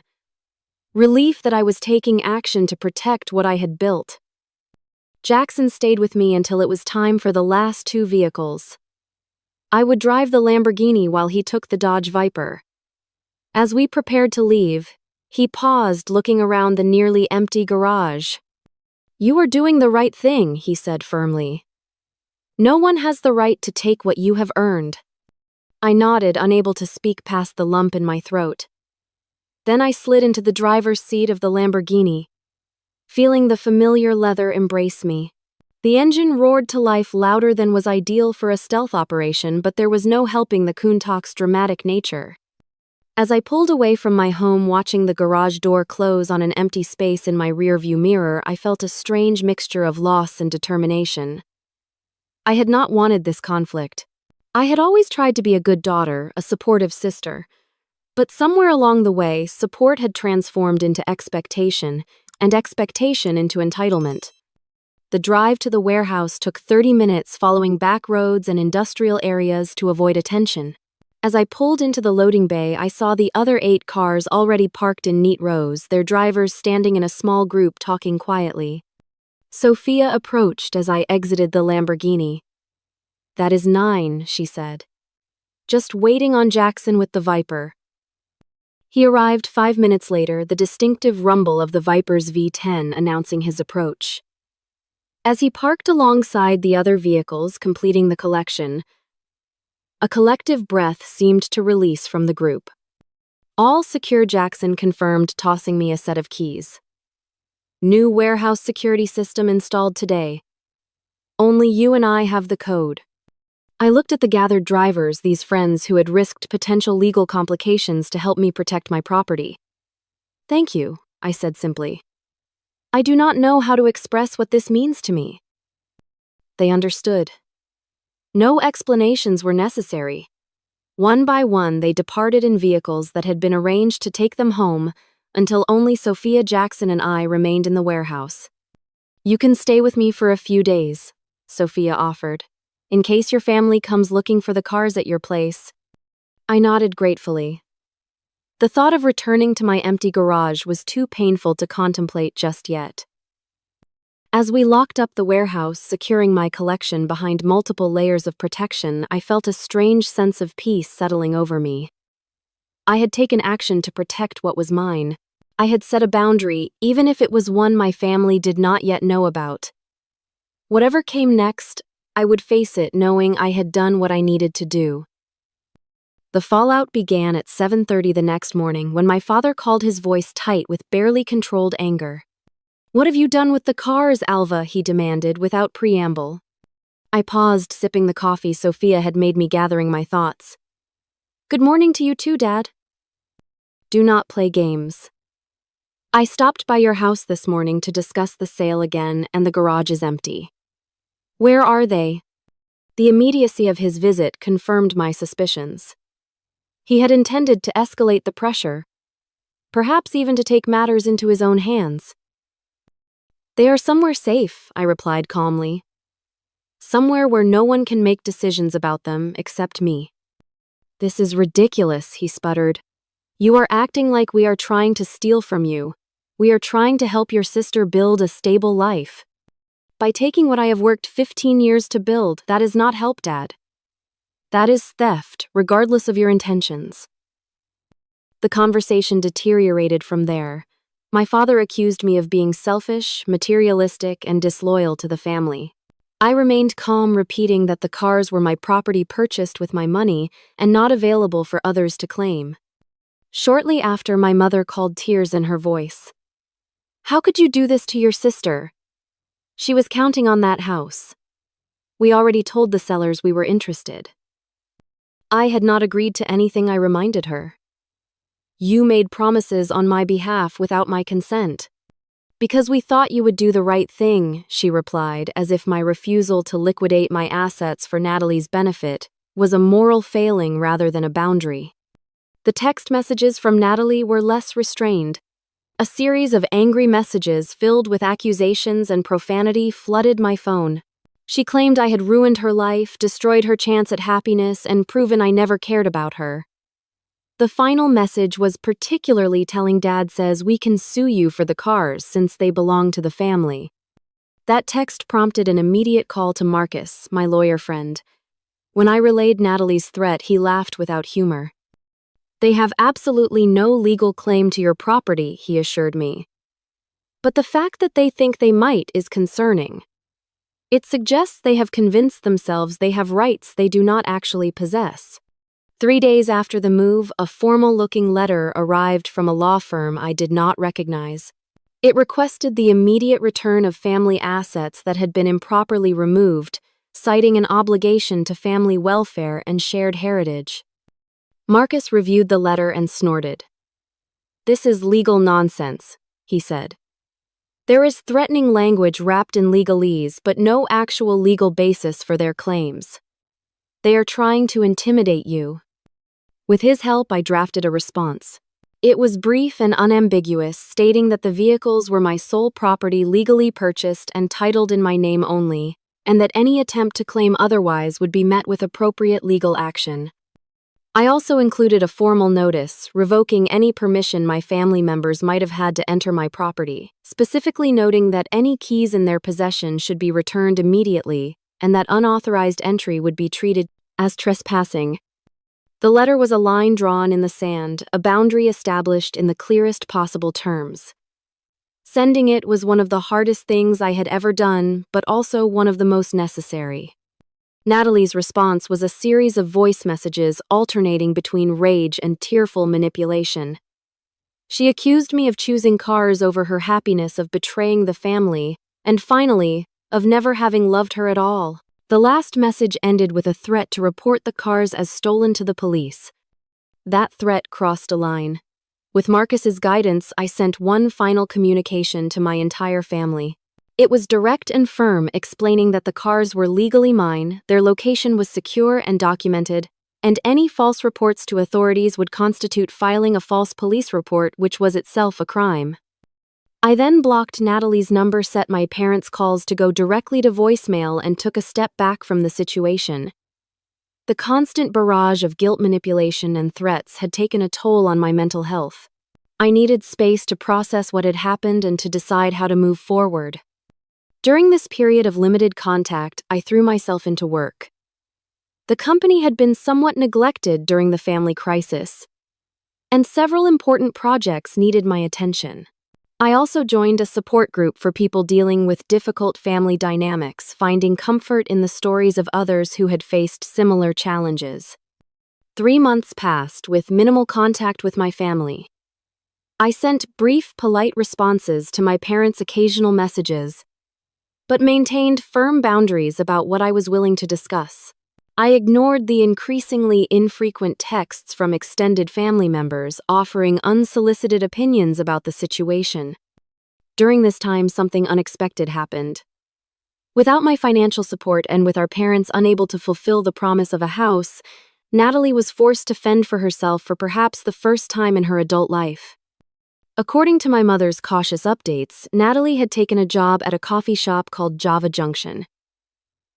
Relief that I was taking action to protect what I had built. Jackson stayed with me until it was time for the last two vehicles. I would drive the Lamborghini while he took the Dodge Viper. As we prepared to leave, he paused, looking around the nearly empty garage. "You are doing the right thing," he said firmly. "No one has the right to take what you have earned." I nodded, unable to speak past the lump in my throat. Then I slid into the driver's seat of the Lamborghini, feeling the familiar leather embrace me. The engine roared to life louder than was ideal for a stealth operation, but there was no helping the Countach's dramatic nature. As I pulled away from my home, watching the garage door close on an empty space in my rearview mirror, I felt a strange mixture of loss and determination. I had not wanted this conflict. I had always tried to be a good daughter, a supportive sister. But somewhere along the way, support had transformed into expectation, and expectation into entitlement. The drive to the warehouse took 30 minutes, following back roads and industrial areas to avoid attention. As I pulled into the loading bay, I saw the other 8 cars already parked in neat rows, their drivers standing in a small group talking quietly. Sophia approached as I exited the Lamborghini. "That is 9, she said. "Just waiting on Jackson with the Viper." He arrived 5 minutes later, the distinctive rumble of the Viper's V10 announcing his approach. As he parked alongside the other vehicles completing the collection, a collective breath seemed to release from the group. "All secure," Jackson confirmed, tossing me a set of keys. "New warehouse security system installed today. Only you and I have the code." I looked at the gathered drivers, these friends who had risked potential legal complications to help me protect my property. "Thank you," I said simply. "I do not know how to express what this means to me." They understood. No explanations were necessary. One by one, they departed in vehicles that had been arranged to take them home, until only Sophia, Jackson, and I remained in the warehouse. "You can stay with me for a few days," Sophia offered, "in case your family comes looking for the cars at your place." I nodded gratefully. The thought of returning to my empty garage was too painful to contemplate just yet. As we locked up the warehouse, securing my collection behind multiple layers of protection, I felt a strange sense of peace settling over me. I had taken action to protect what was mine. I had set a boundary, even if it was one my family did not yet know about. Whatever came next, I would face it knowing I had done what I needed to do. The fallout began at 7:30 the next morning when my father called, his voice tight with barely controlled anger. "What have you done with the cars, Alva?" he demanded without preamble. I paused, sipping the coffee Sophia had made me, gathering my thoughts. "Good morning to you too, Dad." "Do not play games. I stopped by your house this morning to discuss the sale again, and the garage is empty." "Where are they?" The immediacy of his visit confirmed my suspicions. He had intended to escalate the pressure, perhaps even to take matters into his own hands. "They are somewhere safe," I replied calmly. "Somewhere where no one can make decisions about them except me." "This is ridiculous," he sputtered. "You are acting like we are trying to steal from you. We are trying to help your sister build a stable life. By taking what I have worked 15 years to build, that is not help, Dad. That is theft, regardless of your intentions." The conversation deteriorated from there. My father accused me of being selfish, materialistic, and disloyal to the family. I remained calm, repeating that the cars were my property purchased with my money and not available for others to claim. Shortly after, my mother called, tears in her voice. "How could you do this to your sister? She was counting on that house. We already told the sellers we were interested." I had not agreed to anything, I reminded her. "You made promises on my behalf without my consent." "Because we thought you would do the right thing," she replied, as if my refusal to liquidate my assets for Natalie's benefit was a moral failing rather than a boundary. The text messages from Natalie were less restrained. A series of angry messages filled with accusations and profanity flooded my phone. She claimed I had ruined her life, destroyed her chance at happiness, and proven I never cared about her. The final message was particularly telling. Dad says we can sue you for the cars since they belong to the family. That text prompted an immediate call to Marcus, my lawyer friend. When I relayed Natalie's threat, he laughed without humor. They have absolutely no legal claim to your property, he assured me. But the fact that they think they might is concerning. It suggests they have convinced themselves they have rights they do not actually possess. 3 days after the move, a formal-looking letter arrived from a law firm I did not recognize. It requested the immediate return of family assets that had been improperly removed, citing an obligation to family welfare and shared heritage. Marcus reviewed the letter and snorted. "This is legal nonsense," he said. "There is threatening language wrapped in legalese, but no actual legal basis for their claims. They are trying to intimidate you." With his help, I drafted a response. It was brief and unambiguous, stating that the vehicles were my sole property, legally purchased and titled in my name only, and that any attempt to claim otherwise would be met with appropriate legal action. I also included a formal notice revoking any permission my family members might have had to enter my property, specifically noting that any keys in their possession should be returned immediately and that unauthorized entry would be treated as trespassing. The letter was a line drawn in the sand, a boundary established in the clearest possible terms. Sending it was one of the hardest things I had ever done, but also one of the most necessary. Natalie's response was a series of voice messages alternating between rage and tearful manipulation. She accused me of choosing cars over her happiness, of betraying the family, and finally, of never having loved her at all. The last message ended with a threat to report the cars as stolen to the police. That threat crossed a line. With Marcus's guidance, I sent one final communication to my entire family. It was direct and firm, explaining that the cars were legally mine, their location was secure and documented, and any false reports to authorities would constitute filing a false police report, which was itself a crime. I then blocked Natalie's number, set my parents' calls to go directly to voicemail, and took a step back from the situation. The constant barrage of guilt, manipulation, and threats had taken a toll on my mental health. I needed space to process what had happened and to decide how to move forward. During this period of limited contact, I threw myself into work. The company had been somewhat neglected during the family crisis, and several important projects needed my attention. I also joined a support group for people dealing with difficult family dynamics, finding comfort in the stories of others who had faced similar challenges. 3 months passed with minimal contact with my family. I sent brief, polite responses to my parents' occasional messages, but maintained firm boundaries about what I was willing to discuss. I ignored the increasingly infrequent texts from extended family members offering unsolicited opinions about the situation. During this time, something unexpected happened. Without my financial support and with our parents unable to fulfill the promise of a house, Natalie was forced to fend for herself for perhaps the first time in her adult life. According to my mother's cautious updates, Natalie had taken a job at a coffee shop called Java Junction.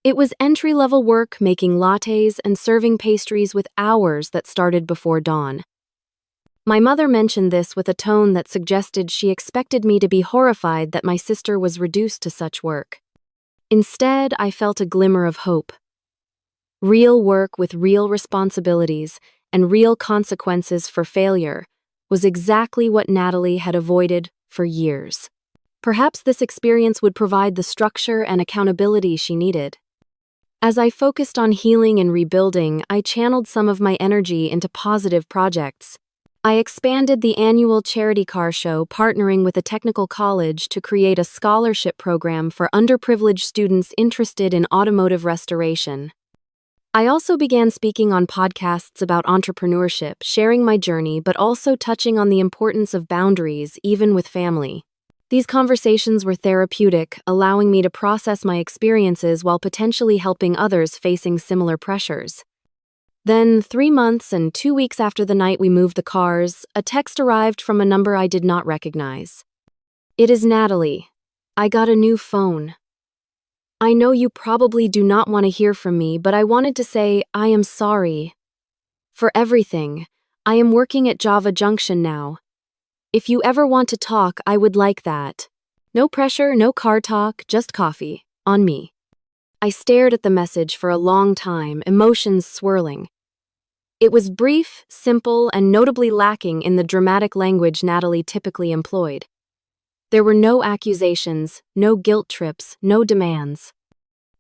It was entry-level work, making lattes and serving pastries with hours that started before dawn. My mother mentioned this with a tone that suggested she expected me to be horrified that my sister was reduced to such work. Instead, I felt a glimmer of hope. Real work with real responsibilities and real consequences for failure was exactly what Natalie had avoided for years. Perhaps this experience would provide the structure and accountability she needed. As I focused on healing and rebuilding, I channeled some of my energy into positive projects. I expanded the annual charity car show, partnering with a technical college to create a scholarship program for underprivileged students interested in automotive restoration. I also began speaking on podcasts about entrepreneurship, sharing my journey, but also touching on the importance of boundaries, even with family. These conversations were therapeutic, allowing me to process my experiences while potentially helping others facing similar pressures. Then, 3 months and 2 weeks after the night we moved the cars, a text arrived from a number I did not recognize. "It is Natalie. I got a new phone. I know you probably do not want to hear from me, but I wanted to say I am sorry for everything. I am working at Java Junction now. If you ever want to talk, I would like that. No pressure, no car talk, just coffee. On me." I stared at the message for a long time, emotions swirling. It was brief, simple, and notably lacking in the dramatic language Natalie typically employed. There were no accusations, no guilt trips, no demands.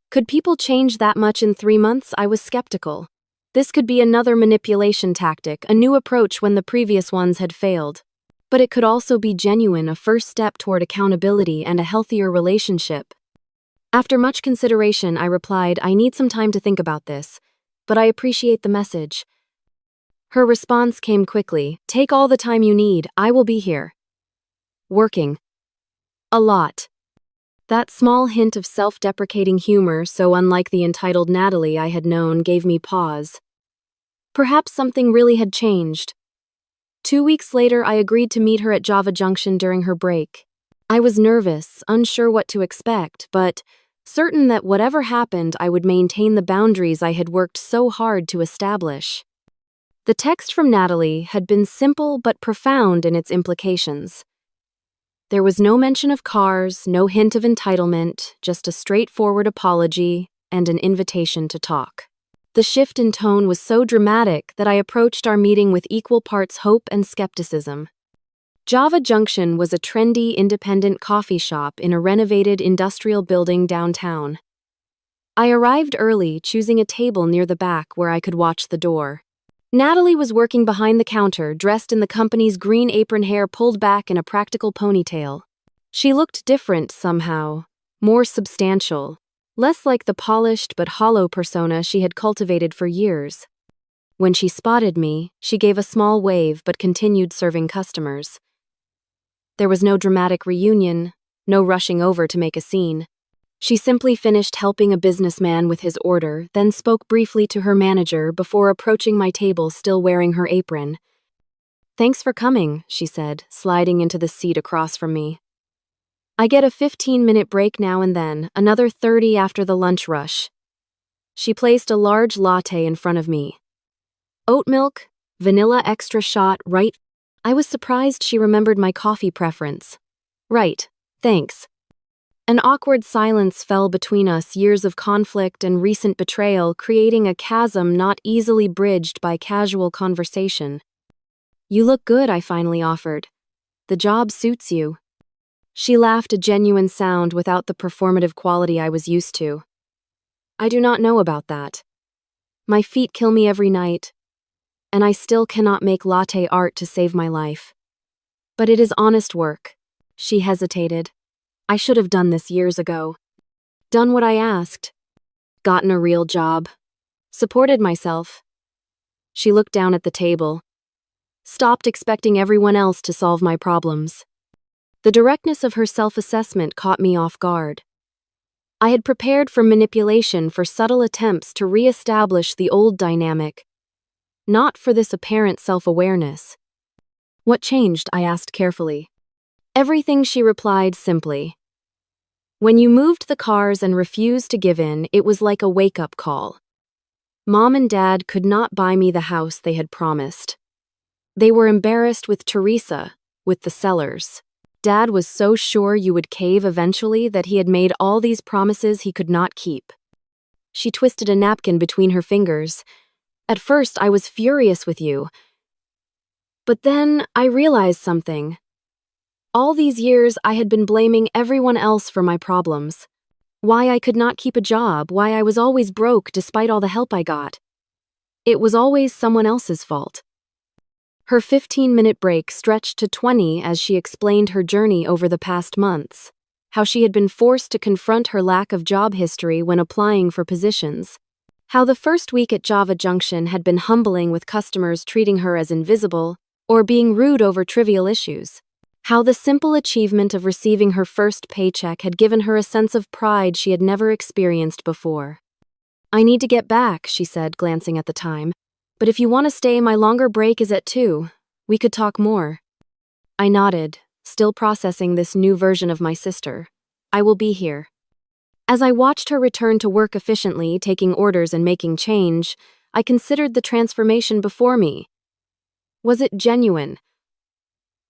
Could people change that much in 3 months? I was skeptical. This could be another manipulation tactic, a new approach when the previous ones had failed. But it could also be genuine, a first step toward accountability and a healthier relationship. After much consideration, I replied, "I need some time to think about this, but I appreciate the message." Her response came quickly, "Take all the time you need, I will be here. Working. A lot." That small hint of self-deprecating humor, so unlike the entitled Natalie I had known, gave me pause. Perhaps something really had changed. 2 weeks later, I agreed to meet her at Java Junction during her break. I was nervous, unsure what to expect, but certain that whatever happened, I would maintain the boundaries I had worked so hard to establish. The text from Natalie had been simple but profound in its implications. There was no mention of cars, no hint of entitlement, just a straightforward apology and an invitation to talk. The shift in tone was so dramatic that I approached our meeting with equal parts hope and skepticism. Java Junction was a trendy, independent coffee shop in a renovated industrial building downtown. I arrived early, choosing a table near the back where I could watch the door. Natalie was working behind the counter, dressed in the company's green apron, hair pulled back in a practical ponytail. She looked different somehow, more substantial, less like the polished but hollow persona she had cultivated for years. When she spotted me, she gave a small wave but continued serving customers. There was no dramatic reunion, no rushing over to make a scene. She simply finished helping a businessman with his order, then spoke briefly to her manager before approaching my table still wearing her apron. "Thanks for coming," she said, sliding into the seat across from me. "I get a 15-minute break now and then, another 30 after the lunch rush." She placed a large latte in front of me. "Oat milk, vanilla extra shot, right?" I was surprised she remembered my coffee preference. "Right, thanks." An awkward silence fell between us, years of conflict and recent betrayal creating a chasm not easily bridged by casual conversation. "You look good," I finally offered. "The job suits you." She laughed, a genuine sound without the performative quality I was used to. "I do not know about that. My feet kill me every night, and I still cannot make latte art to save my life. But it is honest work." She hesitated. "I should have done this years ago. Done what I asked. Gotten a real job. Supported myself." She looked down at the table. Stopped expecting everyone else to solve my problems. The directness of her self-assessment caught me off guard. I had prepared for manipulation, for subtle attempts to re-establish the old dynamic, not for this apparent self-awareness. "What changed?" I asked carefully. "Everything," she replied simply. "When you moved the cars and refused to give in, it was like a wake-up call. Mom and Dad could not buy me the house they had promised. They were embarrassed with Teresa, with the sellers. Dad was so sure you would cave eventually that he had made all these promises he could not keep." She twisted a napkin between her fingers. "At first, I was furious with you. But then I realized something. All these years, I had been blaming everyone else for my problems. Why I could not keep a job, why I was always broke despite all the help I got. It was always someone else's fault." Her 15-minute break stretched to 20 as she explained her journey over the past months, how she had been forced to confront her lack of job history when applying for positions, how the first week at Java Junction had been humbling with customers treating her as invisible or being rude over trivial issues. How the simple achievement of receiving her first paycheck had given her a sense of pride she had never experienced before. "I need to get back," she said, glancing at the time. But if you want to stay, my longer break is at 2. We could talk more. I nodded, still processing this new version of my sister. I will be here. As I watched her return to work efficiently, taking orders and making change, I considered the transformation before me. Was it genuine?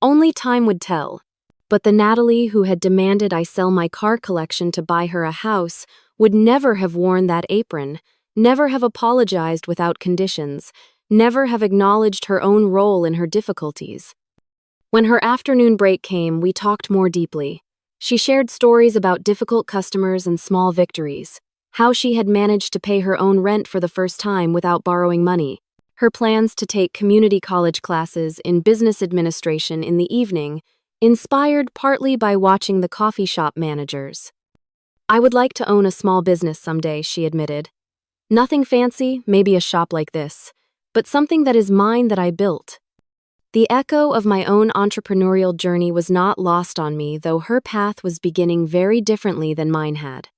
Only time would tell. But the Natalie who had demanded I sell my car collection to buy her a house would never have worn that apron, never have apologized without conditions, never have acknowledged her own role in her difficulties. When her afternoon break came, we talked more deeply. She shared stories about difficult customers and small victories, how she had managed to pay her own rent for the first time without borrowing money, her plans to take community college classes in business administration in the evening, inspired partly by watching the coffee shop managers. I would like to own a small business someday, she admitted. Nothing fancy, maybe a shop like this, but something that is mine that I built. The echo of my own entrepreneurial journey was not lost on me, though her path was beginning very differently than mine had.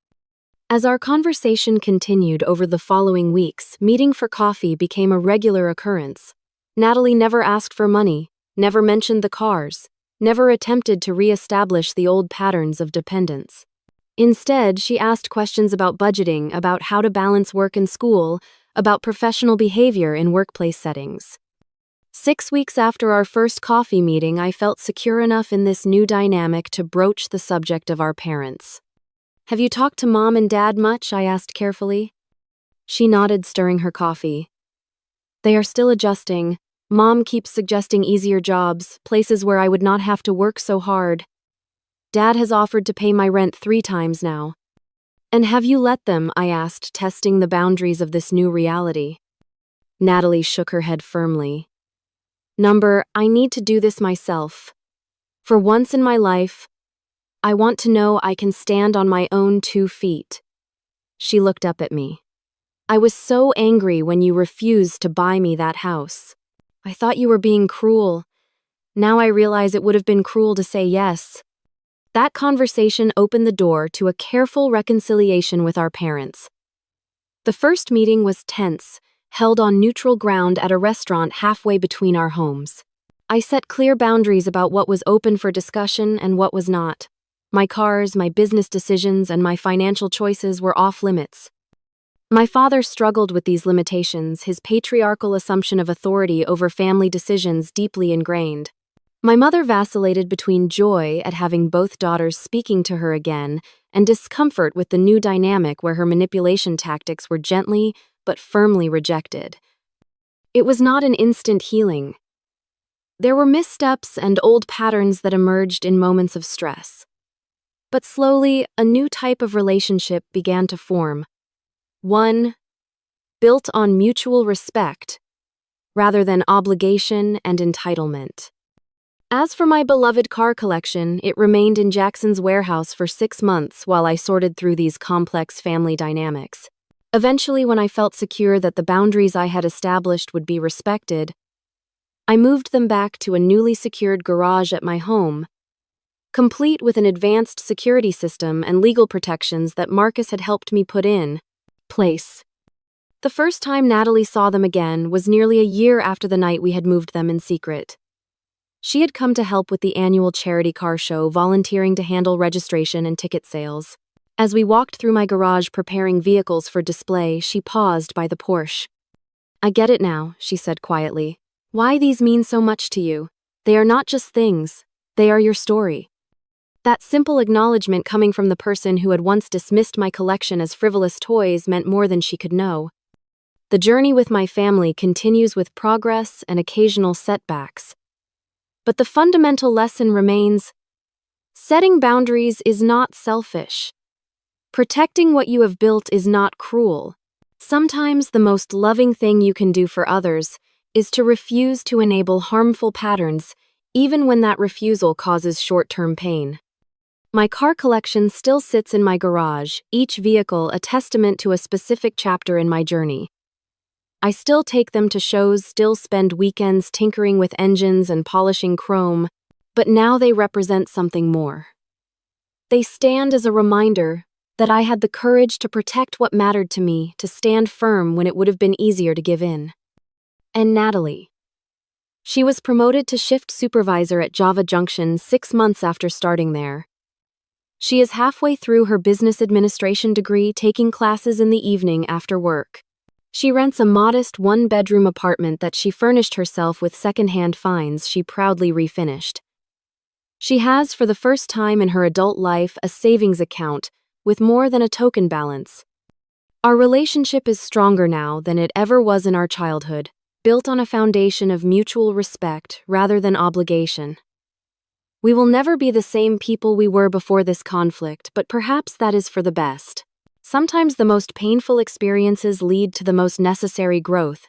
As our conversation continued over the following weeks, meeting for coffee became a regular occurrence. Natalie never asked for money, never mentioned the cars, never attempted to re-establish the old patterns of dependence. Instead, she asked questions about budgeting, about how to balance work and school, about professional behavior in workplace settings. 6 weeks after our first coffee meeting, I felt secure enough in this new dynamic to broach the subject of our parents. Have you talked to Mom and Dad much? I asked carefully. She nodded, stirring her coffee. They are still adjusting. Mom keeps suggesting easier jobs, places where I would not have to work so hard. Dad has offered to pay my rent 3 times now. And have you let them? I asked, testing the boundaries of this new reality. Natalie shook her head firmly. I need to do this myself. For once in my life, I want to know I can stand on my own 2 feet. She looked up at me. I was so angry when you refused to buy me that house. I thought you were being cruel. Now I realize it would have been cruel to say yes. That conversation opened the door to a careful reconciliation with our parents. The first meeting was tense, held on neutral ground at a restaurant halfway between our homes. I set clear boundaries about what was open for discussion and what was not. My cars, my business decisions, and my financial choices were off limits. My father struggled with these limitations, his patriarchal assumption of authority over family decisions deeply ingrained. My mother vacillated between joy at having both daughters speaking to her again and discomfort with the new dynamic where her manipulation tactics were gently but firmly rejected. It was not an instant healing. There were missteps and old patterns that emerged in moments of stress. But slowly, a new type of relationship began to form. One built on mutual respect rather than obligation and entitlement. As for my beloved car collection, it remained in Jackson's warehouse for 6 months while I sorted through these complex family dynamics. Eventually, when I felt secure that the boundaries I had established would be respected, I moved them back to a newly secured garage at my home, complete with an advanced security system and legal protections that Marcus had helped me put in place. The first time Natalie saw them again was nearly a year after the night we had moved them in secret. She had come to help with the annual charity car show, volunteering to handle registration and ticket sales. As we walked through my garage preparing vehicles for display, she paused by the Porsche. I get it now, she said quietly. Why these mean so much to you. They are not just things, they are your story. That simple acknowledgement coming from the person who had once dismissed my collection as frivolous toys meant more than she could know. The journey with my family continues with progress and occasional setbacks. But the fundamental lesson remains: setting boundaries is not selfish. Protecting what you have built is not cruel. Sometimes the most loving thing you can do for others is to refuse to enable harmful patterns, even when that refusal causes short-term pain. My car collection still sits in my garage, each vehicle a testament to a specific chapter in my journey. I still take them to shows, still spend weekends tinkering with engines and polishing chrome, but now they represent something more. They stand as a reminder that I had the courage to protect what mattered to me, to stand firm when it would have been easier to give in. and Natalie. She was promoted to shift supervisor at Java Junction 6 months after starting there. She is halfway through her business administration degree, taking classes in the evening after work. She rents a modest one-bedroom apartment that she furnished herself with second-hand finds she proudly refinished. She has, for the first time in her adult life, a savings account with more than a token balance. Our relationship is stronger now than it ever was in our childhood, built on a foundation of mutual respect rather than obligation. We will never be the same people we were before this conflict, but perhaps that is for the best. Sometimes the most painful experiences lead to the most necessary growth.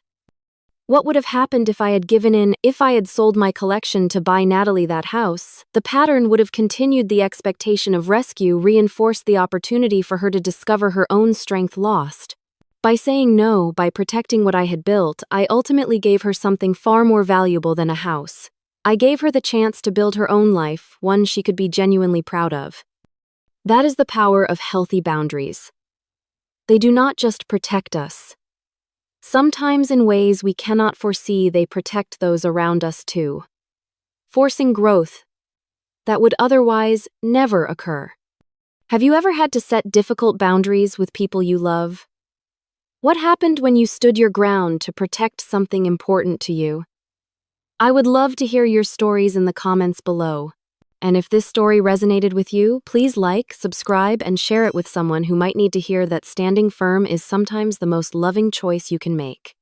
What would have happened if I had given in, if I had sold my collection to buy Natalie that house? The pattern would have continued. The expectation of rescue reinforced the opportunity for her to discover her own strength lost. By saying no, by protecting what I had built, I ultimately gave her something far more valuable than a house. I gave her the chance to build her own life, one she could be genuinely proud of. That is the power of healthy boundaries. They do not just protect us. Sometimes in ways we cannot foresee, they protect those around us too, forcing growth that would otherwise never occur. Have you ever had to set difficult boundaries with people you love? What happened when you stood your ground to protect something important to you? I would love to hear your stories in the comments below. And if this story resonated with you, please like, subscribe, and share it with someone who might need to hear that standing firm is sometimes the most loving choice you can make.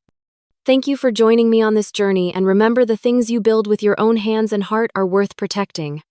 Thank you for joining me on this journey, and remember, the things you build with your own hands and heart are worth protecting.